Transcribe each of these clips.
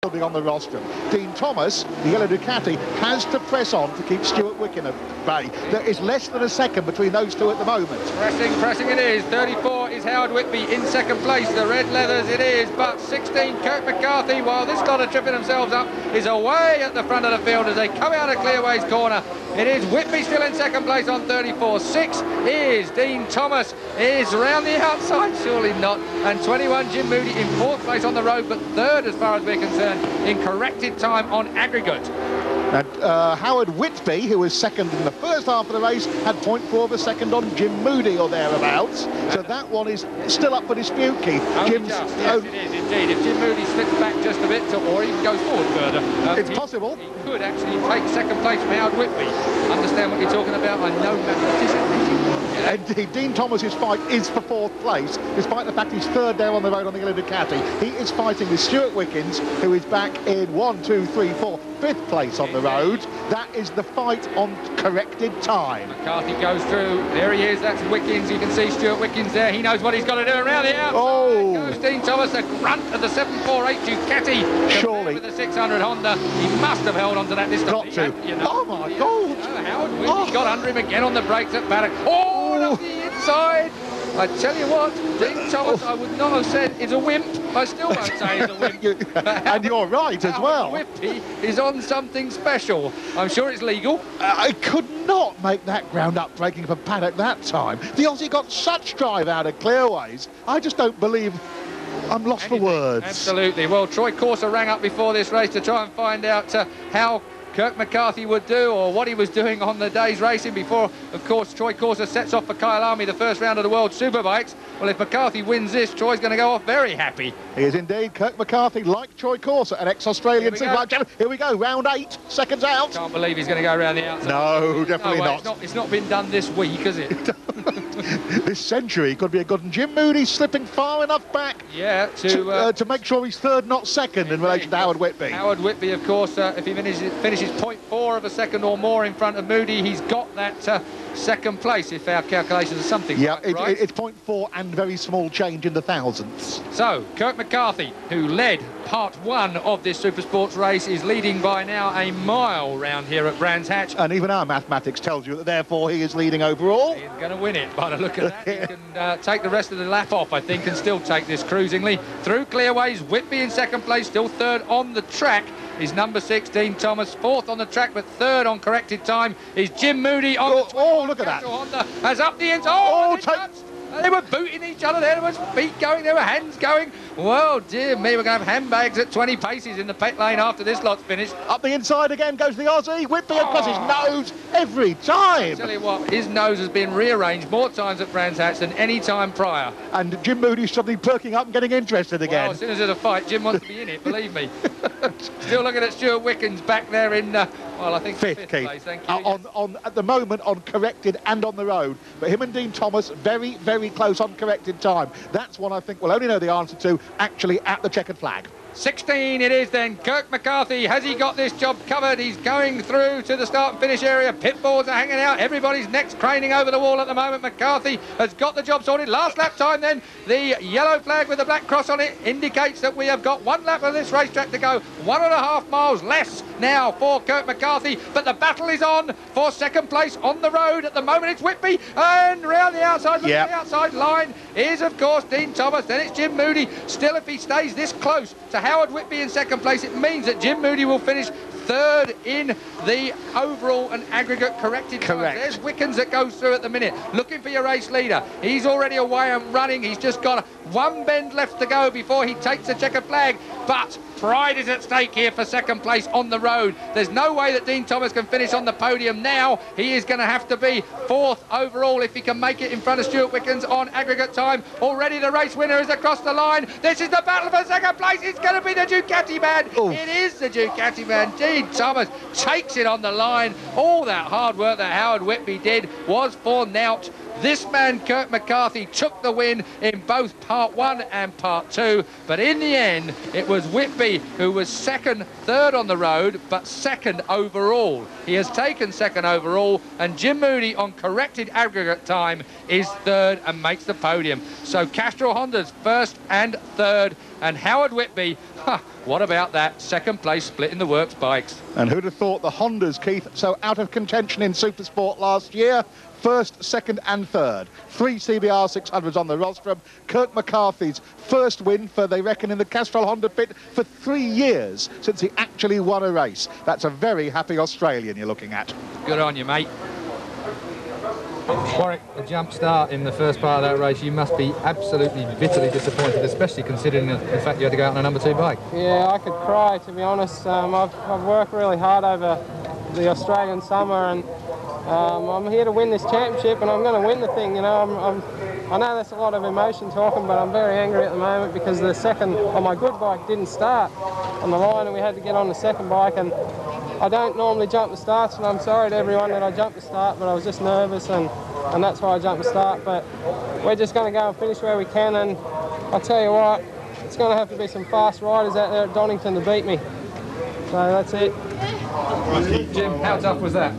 building on the rostrum. Dean Thomas, the yellow Ducati, has to press on to keep Stuart Wicken at bay. There is less than a second between those two at the moment. Pressing it is. 34 is Howard Whitby in second place. The red leathers it is, but 16 Kirk McCarthy, while this lot are tripping themselves up, is away at the front of the field as they come out of Clearway's corner. It is Whitby still in second place on 34. 6 is Dean Thomas, is round the outside, surely not. And 21 Jim Moody in fourth place on the road, but third as far as we're concerned in corrected time on aggregate. And Howard Whitby, who was second in the first half of the race, had 0.4 of a second on Jim Moody or thereabouts. So that one is still up for dispute, Keith. Yes, it is indeed. If Jim Moody slips back just a bit, or even goes forward further, it's possible. He could actually take second place from Howard Whitby. Understand what you're talking about? I know mathematicians. Indeed, Dean Thomas's fight is for fourth place, despite the fact he's third there on the road on the yellow Ducati. He is fighting with Stuart Wickens, who is back in 5th place on the road. That is the fight on corrected time. McCarthy goes through. There he is. That's Wickens. You can see Stuart Wickens there. He knows what he's got to do around the outside. Oh! There goes Dean Thomas, the grunt of the 748 Ducati. Surely. With the 600 Honda. He must have held on to that this time. Got to. Oh, my God. Howard Whitby got under him again on the brakes at Paddock. Oh, and up the inside. I tell you what, Dean Thomas, I would not have said is a wimp. I still won't say he's a wimp. And you're right as well. Whitby is on something special. I'm sure it's legal. I could not make that ground up braking for Paddock that time. The Aussie got such drive out of Clearways. I just don't believe. I'm lost for words. Absolutely. Well, Troy Corser rang up before this race to try and find out how Kirk McCarthy would do, or what he was doing on the day's racing before, of course, Troy Corser sets off for Kyalami the first round of the World Superbikes. Well, if McCarthy wins this, Troy's going to go off very happy. He is indeed. Kirk McCarthy, like Troy Corser, an ex-Australian Superbike champion. Here we go, round 8, seconds out. Can't believe he's going to go around the outside. No, definitely not. It's not been done this week, has it? This century could be a good one. Jim Moody slipping far enough back to make sure he's third, not second, in relation to Howard Whitby. Howard Whitby, of course, if he finishes 0.4 of a second or more in front of Moody, he's got that second place, if our calculations are something right. It's 0.4 and very small change in the thousandths. So, Kirk McCarthy, who led part 1 of this Supersports race, is leading by now a mile round here at Brands Hatch. And even our mathematics tells you that, therefore, he is leading overall. He's going to win it. By the look of that, he can take the rest of the lap off, I think, and still take this cruisingly. Through Clearways, Whitby in second place, still third on the track, is number 16 Thomas. Fourth on the track, but third on corrected time is Jim Moody on the 21 look at that. Honda. Has up the inside. They were booting each other. There was feet going, there were hands going. Well, dear me, we're going to have handbags at 20 paces in the pit lane after this lot's finished. Up the inside again goes the Aussie. Whitby across his nose every time. I tell you what, his nose has been rearranged more times at Brands Hatch than any time prior. And Jim Moody's suddenly perking up and getting interested again. Well, as soon as there's a fight, Jim wants to be in it, believe me. Still looking at Stuart Wickens back there in, well, I think fifth place. Thank you. At the moment, on corrected and on the road. But him and Dean Thomas, very, very close on corrected time. That's one I think we'll only know the answer to actually at the checkered flag. 16 it is then. Kirk McCarthy, has he got this job covered? He's going through to the start and finish area. Pit boards are hanging out. Everybody's necks craning over the wall at the moment. McCarthy has got the job sorted. Last lap time then. The yellow flag with the black cross on it indicates that we have got 1 lap of this racetrack to go. 1.5 miles less now for Kirk McCarthy. But the battle is on for second place on the road. At the moment it's Whitby. And round the outside, the outside line is, of course, Dean Thomas. Then it's Jim Moody. Still, if he stays this close to Howard Whitby in second place, it means that Jim Moody will finish third in the overall and aggregate corrected time. There's Wickens that goes through at the minute, looking for your race leader. He's already away and running. He's just got 1 bend left to go before he takes the checkered flag. But pride is at stake here for second place on the road. There's no way that Dean Thomas can finish on the podium now. He is going to have to be fourth overall if he can make it in front of Stuart Wickens on aggregate time. Already the race winner is across the line. This is the battle for second place. It's going to be the Ducati man. Ooh. It is the Ducati man. Dean Thomas takes it on the line. All that hard work that Howard Whitby did was for naught. This man, Kirk McCarthy, took the win in both part 1 and part 2. But in the end, it was Whitby who was second, third on the road, but second overall. He has taken second overall, and Jim Moody on corrected aggregate time is third and makes the podium. So Castrol Honda's first and third, and Howard Whitby Ha, what about that second place split in the works bikes? And who'd have thought the Hondas, Keith, so out of contention in Supersport last year? First, second and third. 3 CBR 600s on the rostrum. Kirk McCarthy's first win for, they reckon, in the Castrol Honda pit for 3 years since he actually won a race. That's a very happy Australian you're looking at. Good on you, mate. Warwick, a jump start in the first part of that race. You must be absolutely bitterly disappointed, especially considering the fact you had to go out on a number 2 bike. Yeah, I could cry, to be honest. I've worked really hard over the Australian summer, and I'm here to win this championship, and I'm going to win the thing. You know, I know that's a lot of emotion talking, but I'm very angry at the moment because the second on my good bike didn't start on the line, and we had to get on the second bike. And I don't normally jump the starts, and I'm sorry to everyone that I jumped the start, but I was just nervous, and that's why I jumped the start. But we're just going to go and finish where we can, and I'll tell you what, it's going to have to be some fast riders out there at Donington to beat me. So that's it. Jim, how tough was that?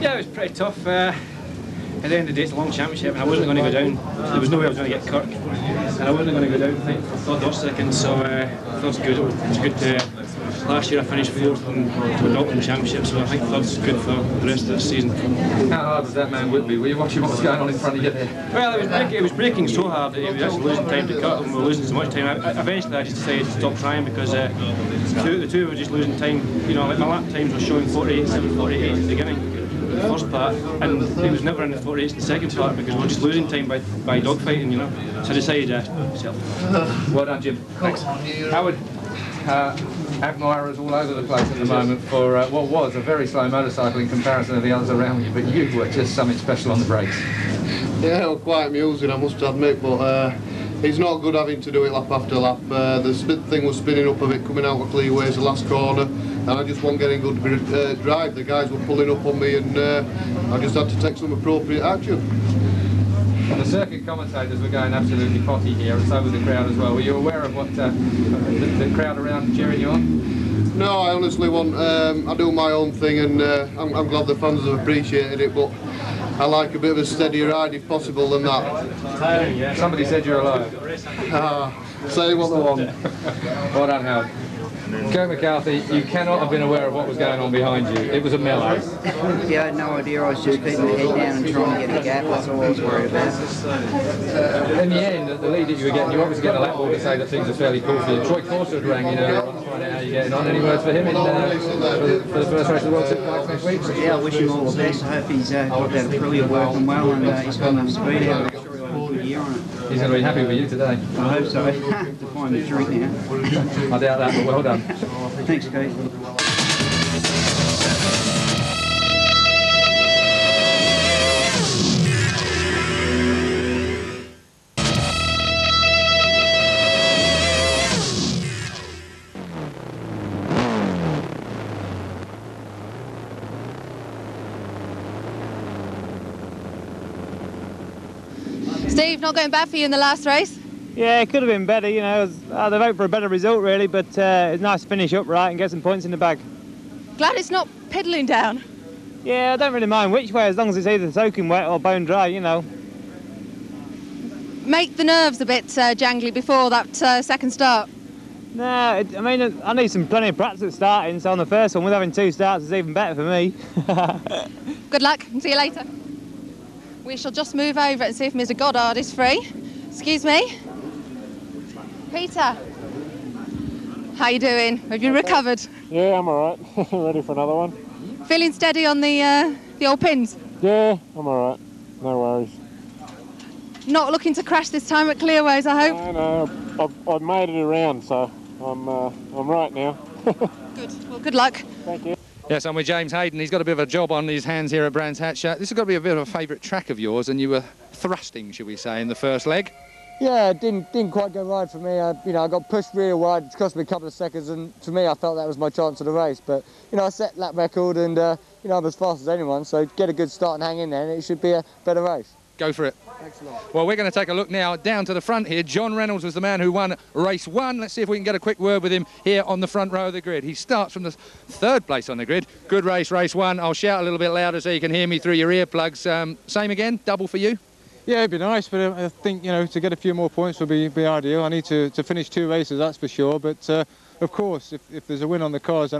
Yeah, it was pretty tough. At the end of the day, it's a long championship, and I wasn't going to go down. There was no way I was going to get Kirk, and I wasn't going to go down, I think, for third or second, so I thought it was good. It was good. Last year I finished fourth in the Donington Championship, so I think third's good for the rest of the season. How hard was that man Whitby? Were you watching what was going on in front of you there? Well, it was breaking so hard that he was actually losing time to Kirk, and we were losing so much time. Eventually I just decided to stop trying because the two were just losing time. You know, like my lap times were showing 48.7, 48 at the beginning. The first part, and he was never in the 48s in the second part because we were just losing time by dogfighting, you know. So I decided myself. Well done, Jim. Thanks. Howard, admirers all over the place at the moment for what was a very slow motorcycle in comparison to the others around you, but you were just something special on the brakes. Yeah, well, quite amusing, I must admit, but it's not good having to do it lap after lap. The thing was spinning up a bit coming out of clearways the last corner, and I just wasn't getting good drive. The guys were pulling up on me, and I just had to take some appropriate action. The circuit commentators were going absolutely potty here, and so was the crowd as well. Were you aware of what the crowd around cheering you on? No, I honestly want. I do my own thing, and I'm glad the fans have appreciated it, but I like a bit of a steadier ride if possible than that. Somebody said you're alive. Say what they want. Well done, Howard. Kirk McCarthy, you cannot have been aware of what was going on behind you. It was a mellow. Yeah, I had no idea. I was just keeping my head down and trying to get a gap. That's all I was worried about. In the end, the lead that you were getting, you obviously get a lap ball to say that things are fairly cool for you. Troy Corser rang in earlier on to find out how you're getting on. Any words for him for the first race of the World Superbikes next week? Yeah, I wish him all the best. I hope he's got that Aprilia working well, and he's got enough speed out. I'm sure he'll have a good year on it. He's going to be happy with you today. I hope so. I have to find a drink now. I doubt that, but well done. Thanks, Keith. Steve, not going bad for you in the last race? Yeah, it could have been better, you know. They've hoped for a better result, really, but it's nice to finish upright and get some points in the bag. Glad it's not piddling down. Yeah, I don't really mind which way, as long as it's either soaking wet or bone dry, you know. Make the nerves a bit jangly before that second start. No, I mean, I need plenty of practice at starting, so on the first one, with having 2 starts, is even better for me. Good luck, and see you later. We shall just move over and see if Mr. Goddard is free. Excuse me. Peter, how you doing? Have you recovered? Yeah, I'm all right. Ready for another one. Feeling steady on the old pins? Yeah, I'm all right. No worries. Not looking to crash this time at Clearways, I hope? No, I've made it around, so I'm right now. Good. Well, good luck. Thank you. Yes, I'm with James Hayden. He's got a bit of a job on his hands here at Brands Hatch. This has got to be a bit of a favourite track of yours, and you were thrusting, shall we say, in the first leg. Yeah, it didn't quite go right for me. I got pushed real wide. It cost me a couple of seconds, and for me, I felt that was my chance of the race. But I set lap record, and I'm as fast as anyone. So get a good start and hang in there, and it should be a better race. Go for it. Thanks a lot. Well, we're going to take a look now down to the front here. John Reynolds was the man who won race 1. Let's see if we can get a quick word with him here on the front row of the grid. He starts from the 3rd place on the grid. Good race, race 1. I'll shout a little bit louder so you can hear me through your earplugs. Same again, double for you? Yeah, it'd be nice, but I think, to get a few more points would be ideal. I need to finish 2 races, that's for sure, but of course, if there's a win on the cards,